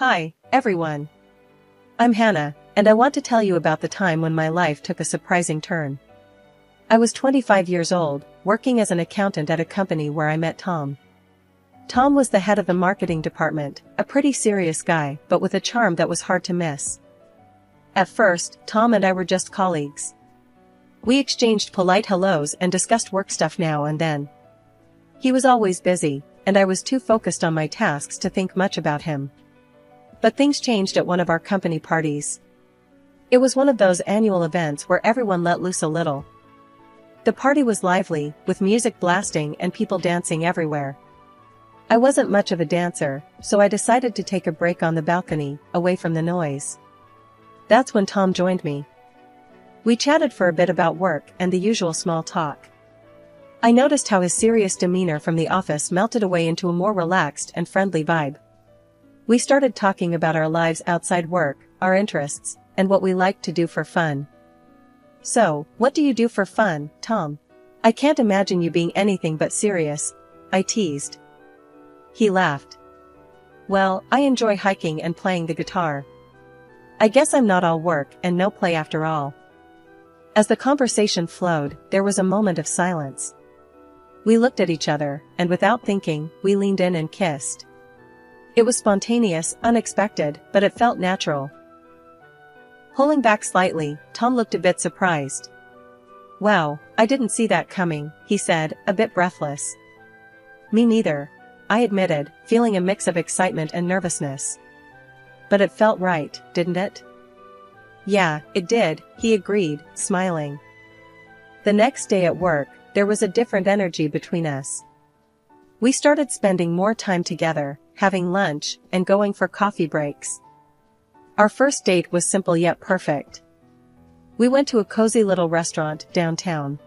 Hi, everyone. I'm Hannah, and I want to tell you about the time when my life took a surprising turn. I was 25 years old, working as an accountant at a company where I met Tom. Tom was the head of the marketing department, a pretty serious guy, but with a charm that was hard to miss. At first, Tom and I were just colleagues. We exchanged polite hellos and discussed work stuff now and then. He was always busy, and I was too focused on my tasks to think much about him. But things changed at one of our company parties. It was one of those annual events where everyone let loose a little. The party was lively, with music blasting and people dancing everywhere. I wasn't much of a dancer, so I decided to take a break on the balcony, away from the noise. That's when Tom joined me. We chatted for a bit about work and the usual small talk. I noticed how his serious demeanor from the office melted away into a more relaxed and friendly vibe. We started talking about our lives outside work, our interests, and what we like to do for fun. So, what do you do for fun, Tom? I can't imagine you being anything but serious, I teased. He laughed. Well, I enjoy hiking and playing the guitar. I guess I'm not all work and no play after all. As the conversation flowed, there was a moment of silence. We looked at each other, and without thinking, we leaned in and kissed. It was spontaneous, unexpected, but it felt natural. Pulling back slightly, Tom looked a bit surprised. Wow, I didn't see that coming, he said, a bit breathless. Me neither, I admitted, feeling a mix of excitement and nervousness. But it felt right, didn't it? Yeah, it did, he agreed, smiling. The next day at work, there was a different energy between us. We started spending more time together, having lunch, and going for coffee breaks. Our first date was simple yet perfect. We went to a cozy little restaurant downtown.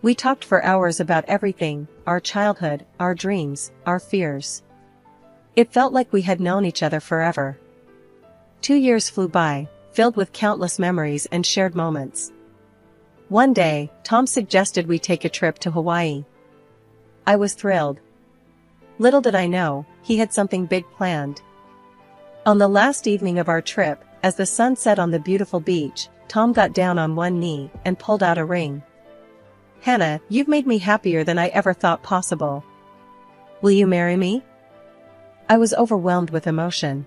We talked for hours about everything, our childhood, our dreams, our fears. It felt like we had known each other forever. 2 years flew by, filled with countless memories and shared moments. One day, Tom suggested we take a trip to Hawaii. I was thrilled. Little did I know, he had something big planned. On the last evening of our trip, as the sun set on the beautiful beach, Tom got down on one knee and pulled out a ring. Hannah, you've made me happier than I ever thought possible. Will you marry me? I was overwhelmed with emotion.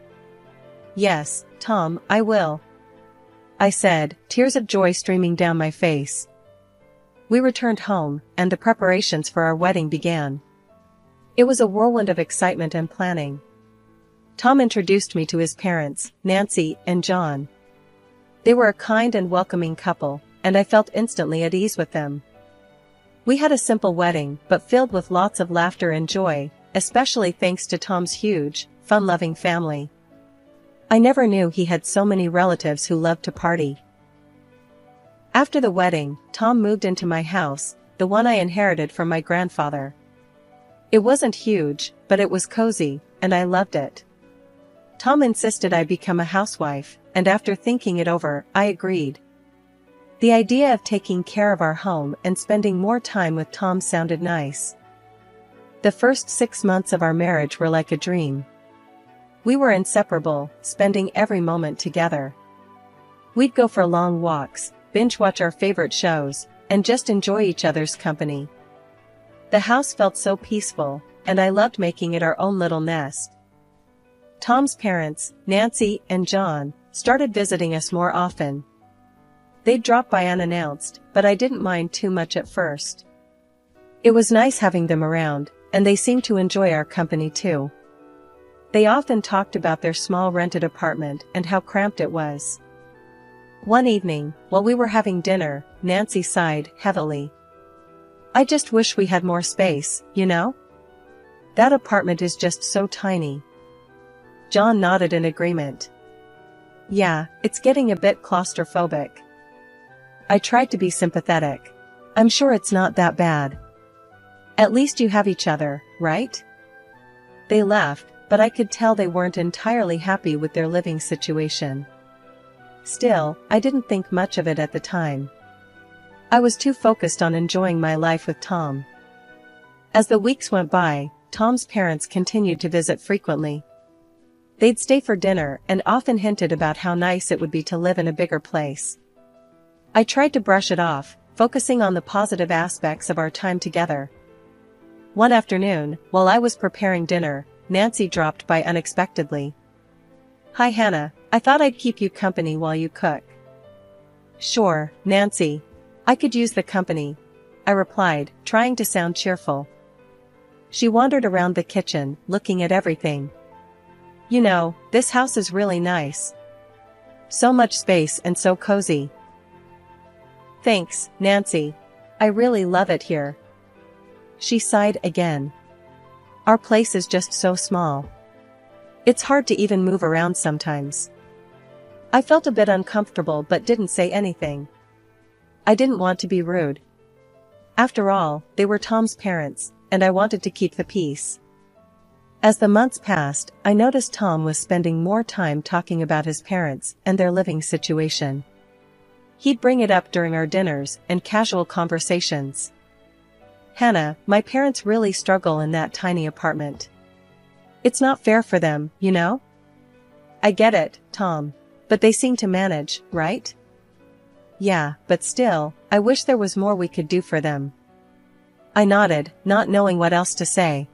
Yes, Tom, I will. I said, tears of joy streaming down my face. We returned home, and the preparations for our wedding began. It was a whirlwind of excitement and planning. Tom introduced me to his parents, Nancy and John. They were a kind and welcoming couple, and I felt instantly at ease with them. We had a simple wedding, but filled with lots of laughter and joy, especially thanks to Tom's huge, fun-loving family. I never knew he had so many relatives who loved to party. After the wedding, Tom moved into my house, the one I inherited from my grandfather. It wasn't huge, but it was cozy, and I loved it. Tom insisted I become a housewife, and after thinking it over, I agreed. The idea of taking care of our home and spending more time with Tom sounded nice. The first 6 months of our marriage were like a dream. We were inseparable, spending every moment together. We'd go for long walks, binge-watch our favorite shows, and just enjoy each other's company. The house felt so peaceful, and I loved making it our own little nest. Tom's parents, Nancy and John, started visiting us more often. They'd drop by unannounced, but I didn't mind too much at first. It was nice having them around, and they seemed to enjoy our company too. They often talked about their small rented apartment and how cramped it was. One evening, while we were having dinner, Nancy sighed heavily. I just wish we had more space, you know? That apartment is just so tiny. John nodded in agreement. Yeah, it's getting a bit claustrophobic. I tried to be sympathetic. I'm sure it's not that bad. At least you have each other, right? They laughed, but I could tell they weren't entirely happy with their living situation. Still, I didn't think much of it at the time. I was too focused on enjoying my life with Tom. As the weeks went by, Tom's parents continued to visit frequently. They'd stay for dinner and often hinted about how nice it would be to live in a bigger place. I tried to brush it off, focusing on the positive aspects of our time together. One afternoon, while I was preparing dinner, Nancy dropped by unexpectedly. "Hi Hannah, I thought I'd keep you company while you cook." "Sure, Nancy. I could use the company," I replied, trying to sound cheerful. She wandered around the kitchen, looking at everything. "You know, this house is really nice. So much space and so cozy." "Thanks, Nancy. I really love it here." She sighed again. "Our place is just so small. It's hard to even move around sometimes." I felt a bit uncomfortable but didn't say anything. I didn't want to be rude. After all, they were Tom's parents, and I wanted to keep the peace. As the months passed, I noticed Tom was spending more time talking about his parents and their living situation. He'd bring it up during our dinners and casual conversations. "Hannah, my parents really struggle in that tiny apartment. It's not fair for them, you know?" "I get it, Tom. But they seem to manage, right?" "Yeah, but still, I wish there was more we could do for them." I nodded, not knowing what else to say.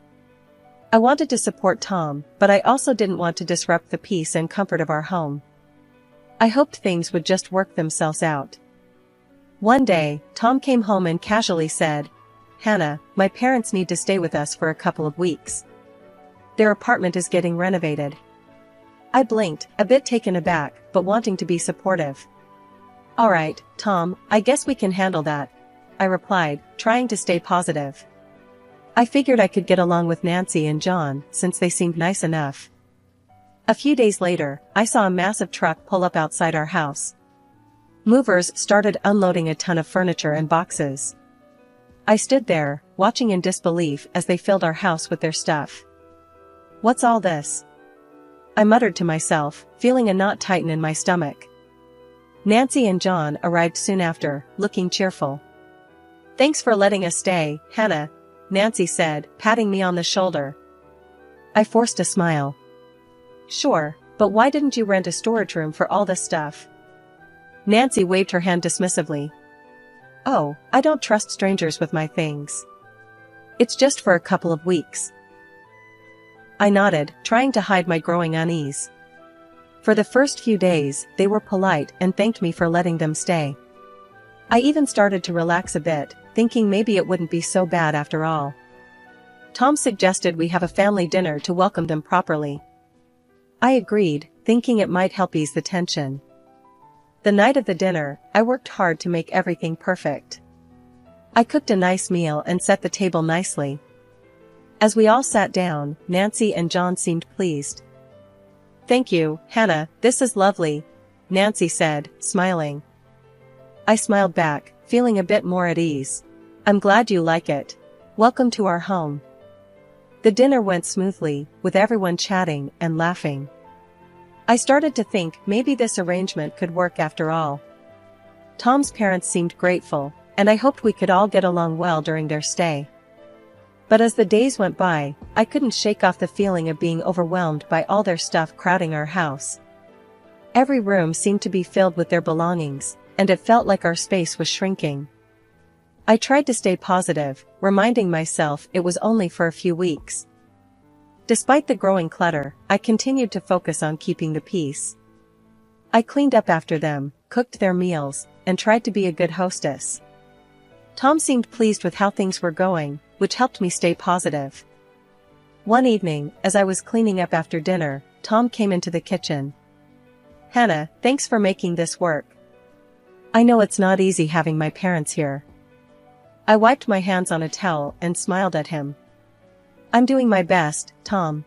I wanted to support Tom, but I also didn't want to disrupt the peace and comfort of our home. I hoped things would just work themselves out. One day, Tom came home and casually said, "Hannah, my parents need to stay with us for a couple of weeks. Their apartment is getting renovated." I blinked, a bit taken aback, but wanting to be supportive. "All right, Tom, I guess we can handle that," I replied, trying to stay positive. I figured I could get along with Nancy and John, since they seemed nice enough. A few days later, I saw a massive truck pull up outside our house. Movers started unloading a ton of furniture and boxes. I stood there, watching in disbelief as they filled our house with their stuff. "What's all this?" I muttered to myself, feeling a knot tighten in my stomach. Nancy and John arrived soon after, looking cheerful. "Thanks for letting us stay, Hannah," Nancy said, patting me on the shoulder. I forced a smile. "Sure, but why didn't you rent a storage room for all this stuff?" Nancy waved her hand dismissively. "Oh, I don't trust strangers with my things. It's just for a couple of weeks." I nodded, trying to hide my growing unease. For the first few days, they were polite and thanked me for letting them stay. I even started to relax a bit, thinking maybe it wouldn't be so bad after all. Tom suggested we have a family dinner to welcome them properly. I agreed, thinking it might help ease the tension. The night of the dinner, I worked hard to make everything perfect. I cooked a nice meal and set the table nicely. As we all sat down, Nancy and John seemed pleased. "Thank you, Hannah, this is lovely," Nancy said, smiling. I smiled back, feeling a bit more at ease. "I'm glad you like it. Welcome to our home." The dinner went smoothly, with everyone chatting and laughing. I started to think maybe this arrangement could work after all. Tom's parents seemed grateful, and I hoped we could all get along well during their stay. But as the days went by, I couldn't shake off the feeling of being overwhelmed by all their stuff crowding our house. Every room seemed to be filled with their belongings, and it felt like our space was shrinking. I tried to stay positive, reminding myself it was only for a few weeks. Despite the growing clutter, I continued to focus on keeping the peace. I cleaned up after them, cooked their meals, and tried to be a good hostess. Tom seemed pleased with how things were going, which helped me stay positive. One evening, as I was cleaning up after dinner, Tom came into the kitchen. "Hannah, thanks for making this work. I know it's not easy having my parents here." I wiped my hands on a towel and smiled at him. "I'm doing my best, Tom.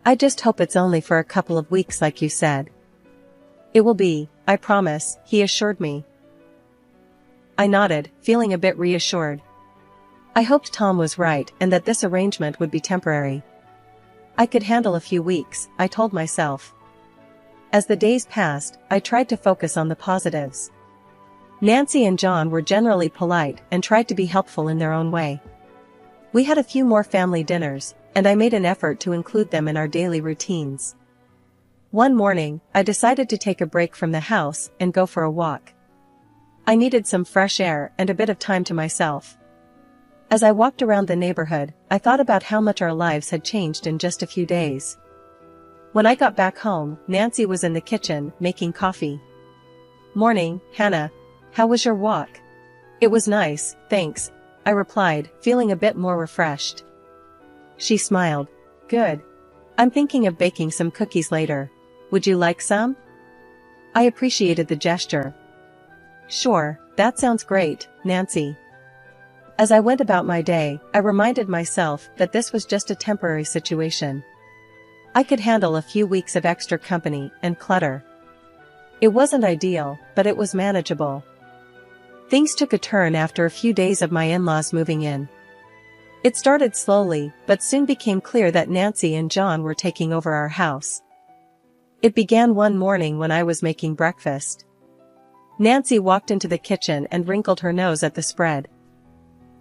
I just hope it's only for a couple of weeks like you said." "It will be, I promise," he assured me. I nodded, feeling a bit reassured. I hoped Tom was right and that this arrangement would be temporary. I could handle a few weeks, I told myself. As the days passed, I tried to focus on the positives. Nancy and John were generally polite and tried to be helpful in their own way. We had a few more family dinners, and I made an effort to include them in our daily routines. One morning, I decided to take a break from the house and go for a walk. I needed some fresh air and a bit of time to myself. As I walked around the neighborhood, I thought about how much our lives had changed in just a few days. When I got back home, Nancy was in the kitchen, making coffee. "Morning, Hannah. How was your walk?" "It was nice, thanks," I replied, feeling a bit more refreshed. She smiled. "Good. I'm thinking of baking some cookies later. Would you like some?" I appreciated the gesture. "Sure, that sounds great, Nancy." As I went about my day, I reminded myself that this was just a temporary situation. I could handle a few weeks of extra company and clutter. It wasn't ideal, but it was manageable. Things took a turn after a few days of my in-laws moving in. It started slowly, but soon became clear that Nancy and John were taking over our house. It began one morning when I was making breakfast. Nancy walked into the kitchen and wrinkled her nose at the spread.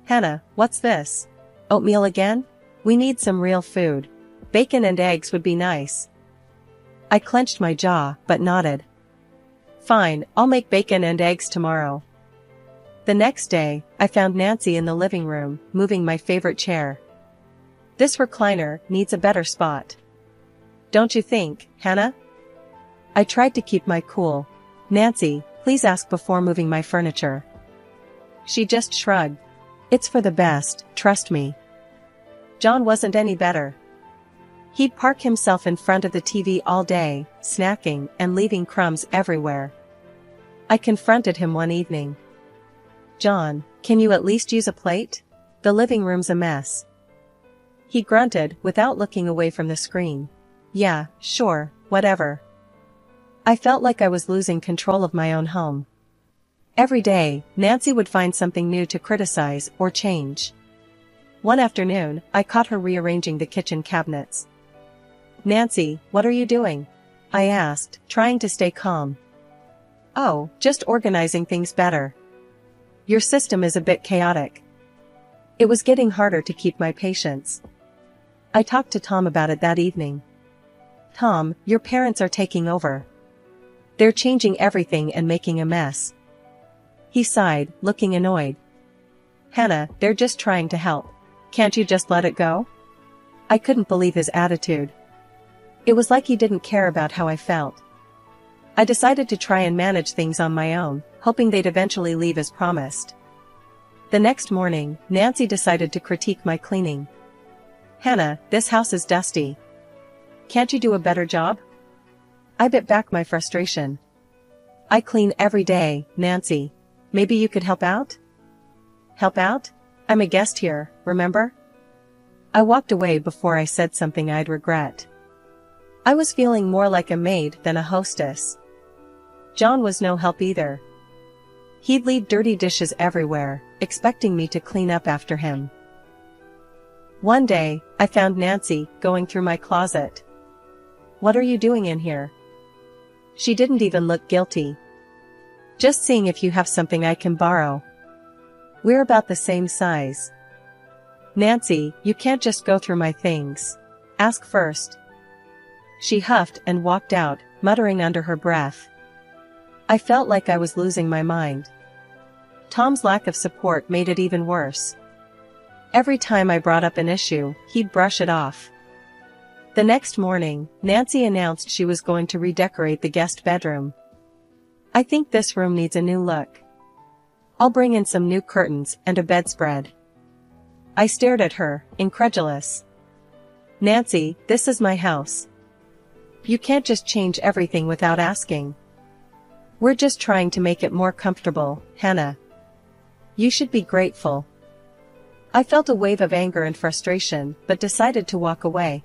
"Hannah, what's this? Oatmeal again? We need some real food. Bacon and eggs would be nice." I clenched my jaw, but nodded. "Fine, I'll make bacon and eggs tomorrow." The next day, I found Nancy in the living room, moving my favorite chair. "This recliner needs a better spot. Don't you think, Hannah?" I tried to keep my cool. "Nancy, please ask before moving my furniture." She just shrugged. "It's for the best, trust me." John wasn't any better. He'd park himself in front of the TV all day, snacking and leaving crumbs everywhere. I confronted him one evening. "John, can you at least use a plate? The living room's a mess." He grunted, without looking away from the screen. "Yeah, sure, whatever." I felt like I was losing control of my own home. Every day, Nancy would find something new to criticize or change. One afternoon, I caught her rearranging the kitchen cabinets. "Nancy, what are you doing?" I asked, trying to stay calm. "Oh, just organizing things better. Your system is a bit chaotic." It was getting harder to keep my patience. I talked to Tom about it that evening. "Tom, your parents are taking over. They're changing everything and making a mess." He sighed, looking annoyed. "Hannah, they're just trying to help. Can't you just let it go?" I couldn't believe his attitude. It was like he didn't care about how I felt. I decided to try and manage things on my own, hoping they'd eventually leave as promised. The next morning, Nancy decided to critique my cleaning. "Hannah, this house is dusty. Can't you do a better job?" I bit back my frustration. "I clean every day, Nancy. Maybe you could help out?" "Help out? I'm a guest here, remember?" I walked away before I said something I'd regret. I was feeling more like a maid than a hostess. John was no help either. He'd leave dirty dishes everywhere, expecting me to clean up after him. One day, I found Nancy going through my closet. "What are you doing in here?" She didn't even look guilty. "Just seeing if you have something I can borrow. We're about the same size." "Nancy, you can't just go through my things. Ask first." She huffed and walked out, muttering under her breath. I felt like I was losing my mind. Tom's lack of support made it even worse. Every time I brought up an issue, he'd brush it off. The next morning, Nancy announced she was going to redecorate the guest bedroom. "I think this room needs a new look. I'll bring in some new curtains and a bedspread." I stared at her, incredulous. "Nancy, this is my house. You can't just change everything without asking. We're just trying to make it more comfortable, Hannah. You should be grateful." I felt a wave of anger and frustration, but decided to walk away.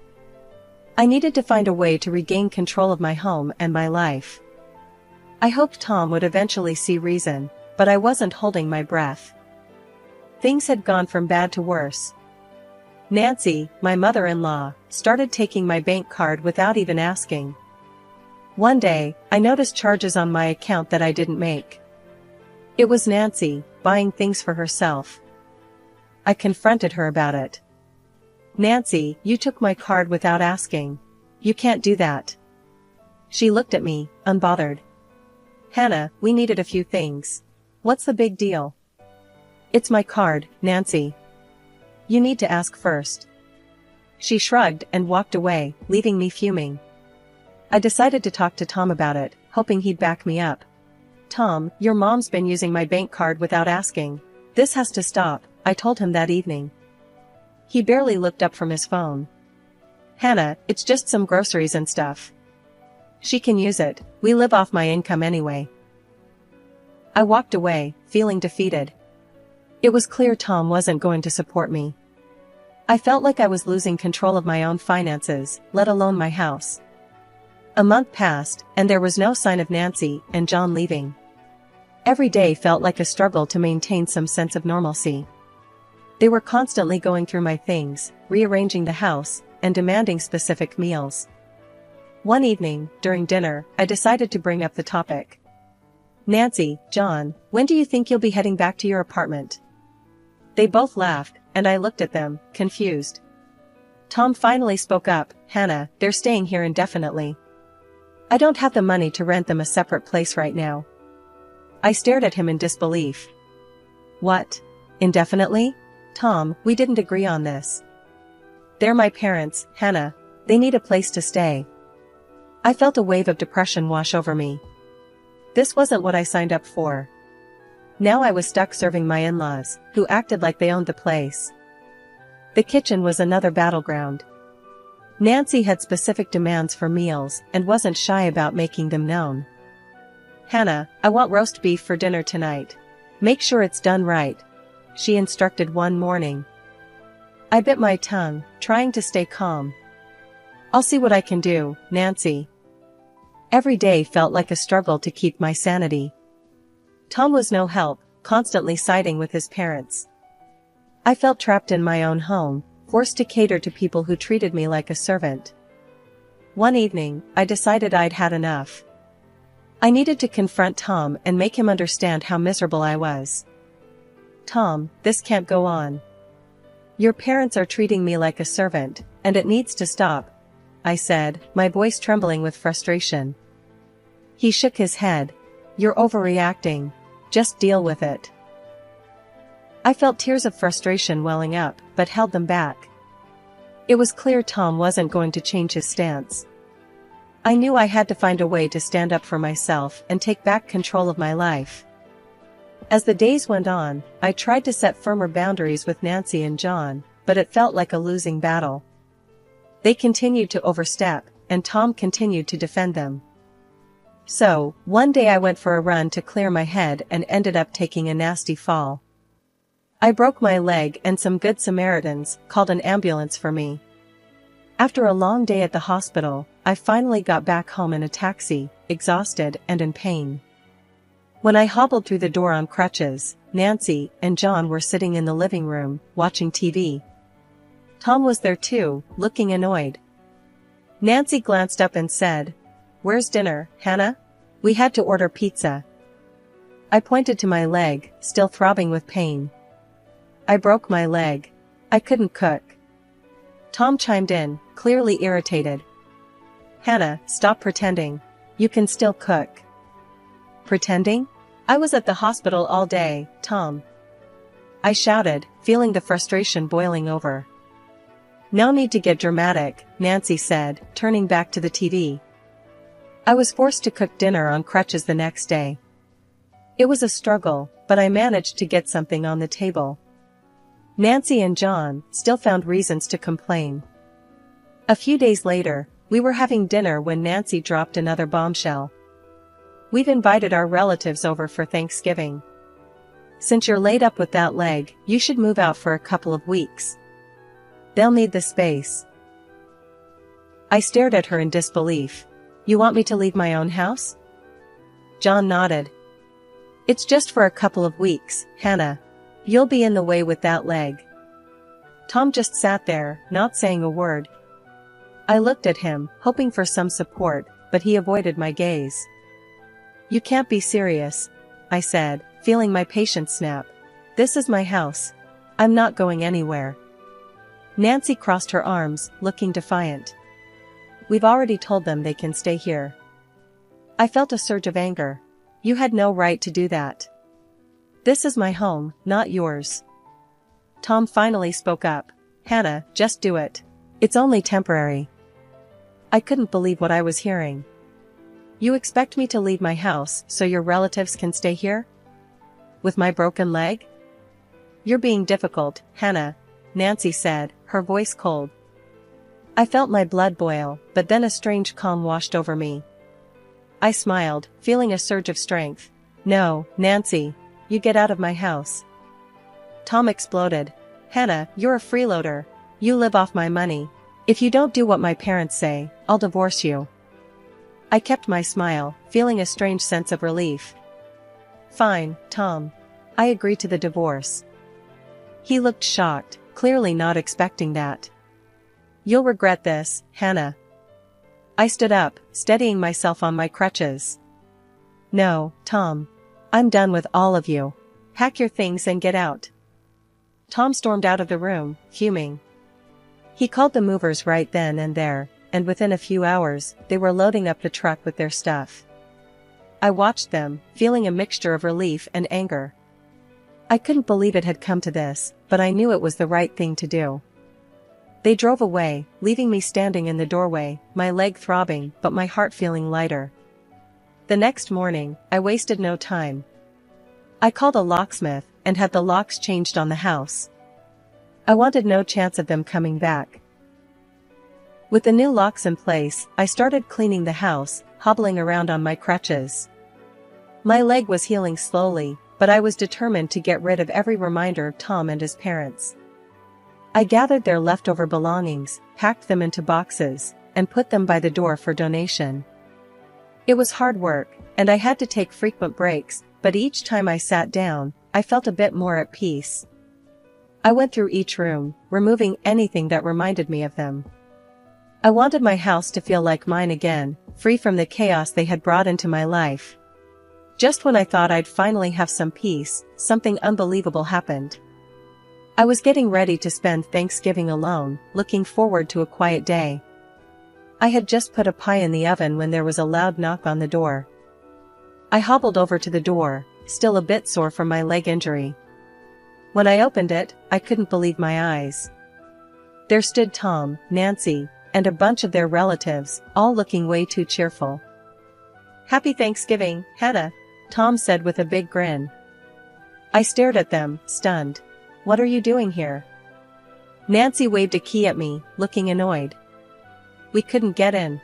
I needed to find a way to regain control of my home and my life. I hoped Tom would eventually see reason, but I wasn't holding my breath. Things had gone from bad to worse. Nancy, my mother-in-law, started taking my bank card without even asking. One day, I noticed charges on my account that I didn't make. It was Nancy, buying things for herself. I confronted her about it. "Nancy, you took my card without asking. You can't do that." She looked at me, unbothered. Hannah, we needed a few things. What's the big deal? It's my card, Nancy. You need to ask first. She shrugged and walked away, leaving me fuming. I decided to talk to Tom about it, hoping he'd back me up. Tom, your mom's been using my bank card without asking. This has to stop, I told him that evening. He barely looked up from his phone. Hannah, it's just some groceries and stuff. She can use it, we live off my income anyway. I walked away, feeling defeated. It was clear Tom wasn't going to support me. I felt like I was losing control of my own finances, let alone my house. A month passed, and there was no sign of Nancy and John leaving. Every day felt like a struggle to maintain some sense of normalcy. They were constantly going through my things, rearranging the house, and demanding specific meals. One evening, during dinner, I decided to bring up the topic. Nancy, John, when do you think you'll be heading back to your apartment? They both laughed, and I looked at them, confused. Tom finally spoke up, Hannah, they're staying here indefinitely. I don't have the money to rent them a separate place right now. I stared at him in disbelief. What? Indefinitely? Tom, we didn't agree on this. They're my parents, Hannah. They need a place to stay. I felt a wave of depression wash over me. This wasn't what I signed up for. Now I was stuck serving my in-laws, who acted like they owned the place. The kitchen was another battleground. Nancy had specific demands for meals and wasn't shy about making them known. Hannah, I want roast beef for dinner tonight. Make sure it's done right, she instructed one morning. I bit my tongue, trying to stay calm. I'll see what I can do, Nancy. Every day felt like a struggle to keep my sanity. Tom was no help, constantly siding with his parents. I felt trapped in my own home, forced to cater to people who treated me like a servant. One evening, I decided I'd had enough. I needed to confront Tom and make him understand how miserable I was. Tom, this can't go on. Your parents are treating me like a servant, and it needs to stop, I said, my voice trembling with frustration. He shook his head. You're overreacting. Just deal with it. I felt tears of frustration welling up, but held them back. It was clear Tom wasn't going to change his stance. I knew I had to find a way to stand up for myself and take back control of my life. As the days went on, I tried to set firmer boundaries with Nancy and John, but it felt like a losing battle. They continued to overstep, and Tom continued to defend them. So, one day I went for a run to clear my head and ended up taking a nasty fall. I broke my leg and some good Samaritans called an ambulance for me. After a long day at the hospital, I finally got back home in a taxi, exhausted and in pain. When I hobbled through the door on crutches, Nancy and John were sitting in the living room, watching TV. Tom was there too, looking annoyed. Nancy glanced up and said, "Where's dinner, Hannah? We had to order pizza." I pointed to my leg, still throbbing with pain. I broke my leg. I couldn't cook. Tom chimed in, clearly irritated. "Hannah, stop pretending. You can still cook." Pretending? I was at the hospital all day, Tom. I shouted, feeling the frustration boiling over. "No need to get dramatic," Nancy said, turning back to the TV. I was forced to cook dinner on crutches the next day. It was a struggle, but I managed to get something on the table. Nancy and John still found reasons to complain. A few days later, we were having dinner when Nancy dropped another bombshell. "We've invited our relatives over for Thanksgiving. Since you're laid up with that leg, you should move out for a couple of weeks. They'll need the space." I stared at her in disbelief. "You want me to leave my own house?" John nodded. "It's just for a couple of weeks, Hannah. You'll be in the way with that leg." Tom just sat there, not saying a word. I looked at him, hoping for some support, but he avoided my gaze. "You can't be serious," I said, feeling my patience snap. "This is my house. I'm not going anywhere." Nancy crossed her arms, looking defiant. "We've already told them they can stay here. I felt a surge of anger. You had no right to do that. This is my home, not yours. Tom finally spoke up. Hannah, just do it. It's only temporary. I couldn't believe what I was hearing. You expect me to leave my house so your relatives can stay here? With my broken leg? You're being difficult, Hannah, Nancy said, her voice cold. I felt my blood boil, but then a strange calm washed over me. I smiled, feeling a surge of strength. No, Nancy, you get out of my house. Tom exploded. Hannah, you're a freeloader. You live off my money. If you don't do what my parents say, I'll divorce you. I kept my smile, feeling a strange sense of relief. Fine, Tom. I agree to the divorce. He looked shocked, clearly not expecting that. You'll regret this, Hannah. I stood up, steadying myself on my crutches. No, Tom. I'm done with all of you. Pack your things and get out. Tom stormed out of the room, fuming. He called the movers right then and there, and within a few hours, they were loading up the truck with their stuff. I watched them, feeling a mixture of relief and anger. I couldn't believe it had come to this, but I knew it was the right thing to do. They drove away, leaving me standing in the doorway, my leg throbbing but my heart feeling lighter. The next morning, I wasted no time. I called a locksmith and had the locks changed on the house. I wanted no chance of them coming back. With the new locks in place, I started cleaning the house, hobbling around on my crutches. My leg was healing slowly, but I was determined to get rid of every reminder of Tom and his parents. I gathered their leftover belongings, packed them into boxes, and put them by the door for donation. It was hard work, and I had to take frequent breaks, but each time I sat down, I felt a bit more at peace. I went through each room, removing anything that reminded me of them. I wanted my house to feel like mine again, free from the chaos they had brought into my life. Just when I thought I'd finally have some peace, something unbelievable happened. I was getting ready to spend Thanksgiving alone, looking forward to a quiet day. I had just put a pie in the oven when there was a loud knock on the door. I hobbled over to the door, still a bit sore from my leg injury. When I opened it, I couldn't believe my eyes. There stood Tom, Nancy, and a bunch of their relatives, all looking way too cheerful. "Happy Thanksgiving, Hannah," Tom said with a big grin. I stared at them, stunned. "What are you doing here?" Nancy waved a key at me, looking annoyed. "We couldn't get in."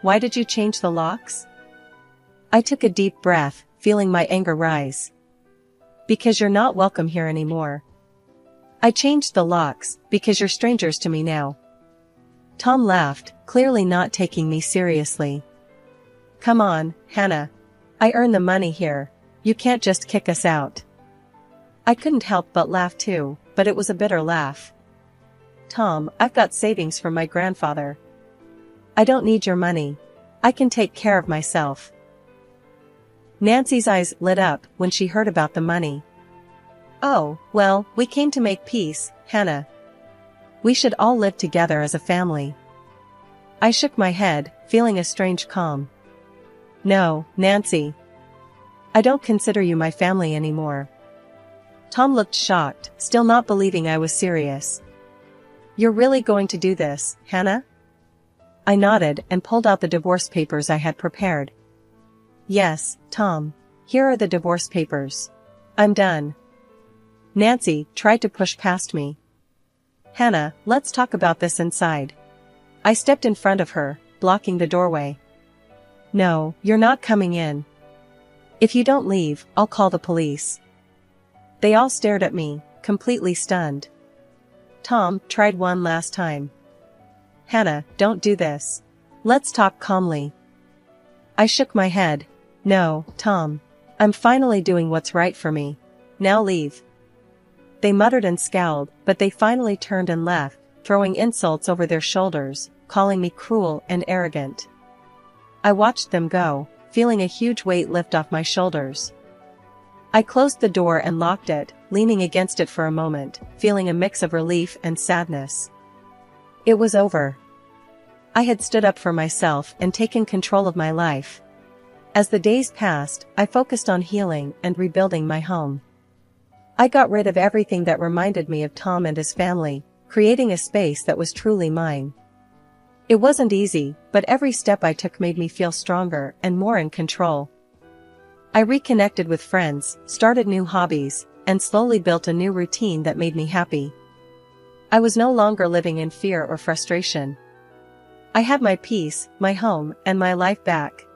"Why did you change the locks?" I took a deep breath, feeling my anger rise. "Because you're not welcome here anymore." "I changed the locks, because you're strangers to me now." Tom laughed, clearly not taking me seriously. "Come on, Hannah. I earn the money here. You can't just kick us out." I couldn't help but laugh too, but it was a bitter laugh. "Tom, I've got savings from my grandfather. I don't need your money. I can take care of myself." Nancy's eyes lit up when she heard about the money. "Oh, well, we came to make peace, Hannah. We should all live together as a family." I shook my head, feeling a strange calm. "No, Nancy. I don't consider you my family anymore." Tom looked shocked, still not believing I was serious. "You're really going to do this, Hannah?" I nodded and pulled out the divorce papers I had prepared. "Yes, Tom. Here are the divorce papers. I'm done." Nancy tried to push past me. "Hannah, let's talk about this inside." I stepped in front of her, blocking the doorway. "No, you're not coming in. If you don't leave, I'll call the police." They all stared at me, completely stunned. Tom tried one last time. "Hannah, don't do this. Let's talk calmly." I shook my head. "No, Tom. I'm finally doing what's right for me. Now leave." They muttered and scowled, but they finally turned and left, throwing insults over their shoulders, calling me cruel and arrogant. I watched them go, feeling a huge weight lift off my shoulders. I closed the door and locked it, leaning against it for a moment, feeling a mix of relief and sadness. It was over. I had stood up for myself and taken control of my life. As the days passed, I focused on healing and rebuilding my home. I got rid of everything that reminded me of Tom and his family, creating a space that was truly mine. It wasn't easy, but every step I took made me feel stronger and more in control. I reconnected with friends, started new hobbies, and slowly built a new routine that made me happy. I was no longer living in fear or frustration. I had my peace, my home, and my life back,